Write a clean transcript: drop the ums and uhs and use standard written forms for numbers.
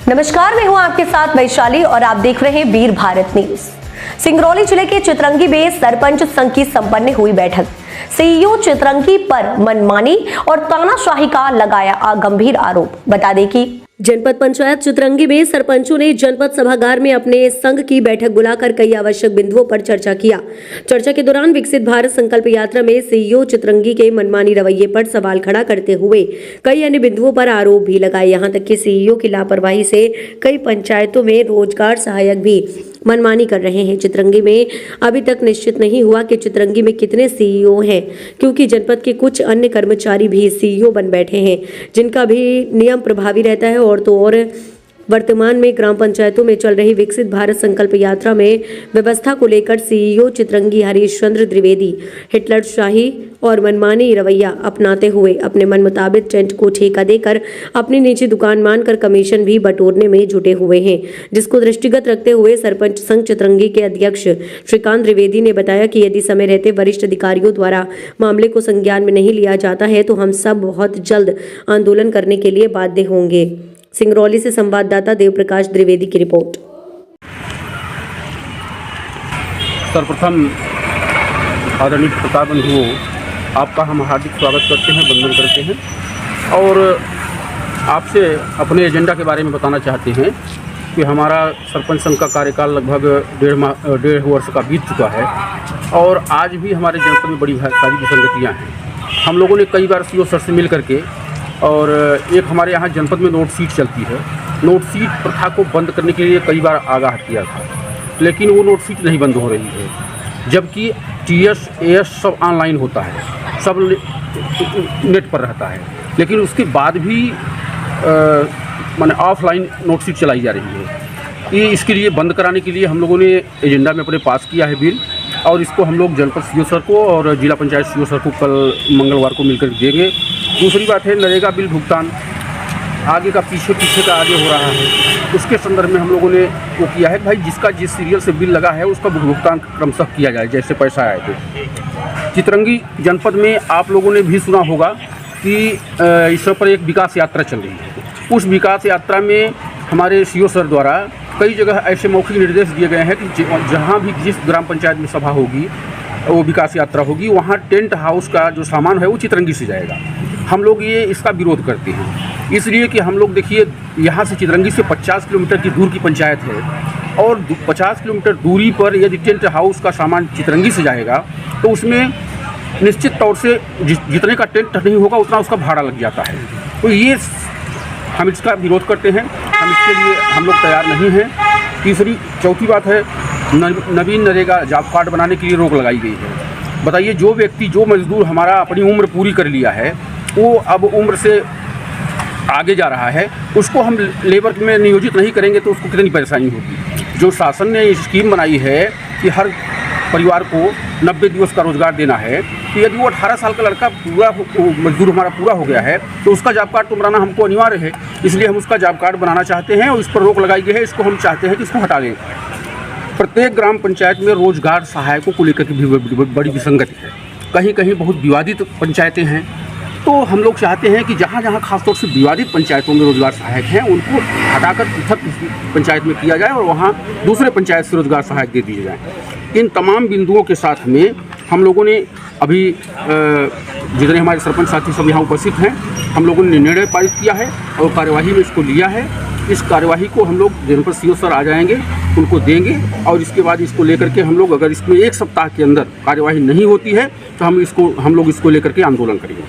नमस्कार, मैं हूं आपके साथ वैशाली और आप देख रहे हैं वीर भारत न्यूज। सिंगरौली जिले के चितरंगी में सरपंच संघ की संपन्न हुई बैठक। सीईओ चितरंगी पर मनमानी और तानाशाही का लगाया गंभीर आरोप। बता दें कि जनपद पंचायत चितरंगी में सरपंचों ने जनपद सभागार में अपने संघ की बैठक बुलाकर कई आवश्यक बिंदुओं पर चर्चा किया। चर्चा के दौरान विकसित भारत संकल्प यात्रा में सीईओ चितरंगी के मनमानी रवैये पर सवाल खड़ा करते हुए कई अन्य बिंदुओं पर आरोप भी लगाए। यहां तक कि सीईओ की लापरवाही से कई पंचायतों में रोजगार सहायक भी मनमानी कर रहे हैं। चितरंगी में अभी तक निश्चित नहीं हुआ कि चितरंगी में कितने सीईओ हैं, क्योंकि जनपद के कुछ अन्य कर्मचारी भी सीईओ बन बैठे हैं, जिनका भी नियम प्रभावी रहता है। और तो और वर्तमान में ग्राम पंचायतों में चल रही विकसित भारत संकल्प यात्रा में व्यवस्था को लेकर सीईओ चितरंगी हरीश चंद्र द्विवेदी हिटलर शाही और मनमानी रवैया अपनाते हुए अपने मन मुताबिक टेंट को ठेका देकर अपनी निजी दुकान मानकर कमीशन भी बटोरने में जुटे हुए हैं, जिसको दृष्टिगत रखते हुए सरपंच संघ चितरंगी के अध्यक्ष श्रीकांत द्विवेदी ने बताया कि यदि समय रहते वरिष्ठ अधिकारियों द्वारा मामले को संज्ञान में नहीं लिया जाता है तो हम सब बहुत जल्द आंदोलन करने के लिए बाध्य होंगे। सिंगरौली से संवाददाता देवप्रकाश द्विवेदी की रिपोर्ट। सर्वप्रथम आदरणीय प्रताप बंधुओं, आपका हम हार्दिक स्वागत करते हैं, वंदन करते हैं और आपसे अपने एजेंडा के बारे में बताना चाहते हैं कि हमारा सरपंच संघ का कार्यकाल लगभग डेढ़ वर्ष का बीत चुका है और आज भी हमारे जनपद में बड़ी सारी विसंगतियाँ हैं। हम लोगों ने कई बार सीईओ सर से मिल करके और एक हमारे यहाँ जनपद में नोट सीट चलती है, नोट सीट प्रथा को बंद करने के लिए कई बार आगाह किया था, लेकिन वो नोट सीट नहीं बंद हो रही है, जबकि टीएस एएस सब ऑनलाइन होता है, सब नेट पर रहता है, लेकिन उसके बाद भी माने ऑफलाइन नोट सीट चलाई जा रही है। ये इसके लिए बंद कराने के लिए हम लोगों ने एजेंडा में अपने पास किया है बिल और इसको हम लोग जनपद सीईओ सर को और जिला पंचायत सीईओ सर को कल मंगलवार को मिलकर देंगे। दूसरी बात है, नरेगा बिल भुगतान आगे का पीछे का आगे हो रहा है, उसके संदर्भ में हम लोगों ने वो किया है भाई जिसका जिस सीरियल से बिल लगा है उसका भुगतान क्रमशः किया जाए जैसे पैसा आए थे। चितरंगी जनपद में आप लोगों ने भी सुना होगा कि इस पर एक विकास यात्रा चल रही है। उस विकास यात्रा में हमारे सीईओ सर द्वारा कई जगह ऐसे मौखिक निर्देश दिए गए हैं कि जहाँ भी जिस ग्राम पंचायत में सभा होगी वो विकास यात्रा होगी, वहाँ टेंट हाउस का जो सामान है वो चितरंगी से जाएगा। हम लोग ये इसका विरोध करते हैं, इसलिए कि हम लोग देखिए यहाँ से चितरंगी से 50 किलोमीटर की दूर की पंचायत है और 50 किलोमीटर दूरी पर यदि टेंट हाउस का सामान चितरंगी से जाएगा तो उसमें निश्चित तौर से जितने का टेंट नहीं होगा उतना उसका भाड़ा लग जाता है। तो ये हम इसका विरोध करते हैं, हम इसके लिए हम लोग तैयार नहीं हैं। चौथी बात है, नवीन नरेगा जॉब कार्ड बनाने के लिए रोक लगाई गई है। बताइए, जो व्यक्ति जो मजदूर हमारा अपनी उम्र पूरी कर लिया है वो अब उम्र से आगे जा रहा है, उसको हम लेबर में नियोजित नहीं करेंगे तो उसको कितनी परेशानी होगी। जो शासन ने स्कीम बनाई है कि हर परिवार को 90 दिवस का रोजगार देना है, तो यदि वो 18 साल का लड़का पूरा मजदूर हमारा पूरा हो गया है तो उसका जॉब कार्ड तो बनाना हमको अनिवार्य है, इसलिए हम उसका जॉब कार्ड बनाना चाहते हैं और इस पर रोक लगाई गई है। इसको हम चाहते हैं कि इसको हटा दें। प्रत्येक ग्राम पंचायत में रोजगार सहायकों को लेकर के भी बड़ी विसंगति है, कहीं कहीं बहुत विवादित पंचायतें हैं, तो हम लोग चाहते हैं कि जहाँ जहाँ खासतौर से विवादित पंचायतों में रोजगार सहायक हैं उनको हटाकर पृथक पंचायत में किया जाए और वहाँ दूसरे पंचायत से रोजगार सहायक दे दिए जाए। इन तमाम बिंदुओं के साथ में हम लोगों ने अभी जितने हमारे सरपंच साथी सब यहाँ उपस्थित हैं, हम लोगों ने निर्णय पारित किया है और कार्यवाही में इसको लिया है। इस कार्यवाही को हम लोग जनपद सीईओ सर आ जाएंगे, उनको देंगे और इसके बाद इसको लेकर के हम लोग अगर इसमें 1 सप्ताह के अंदर कार्यवाही नहीं होती है तो हम लोग इसको लेकर के आंदोलन करेंगे।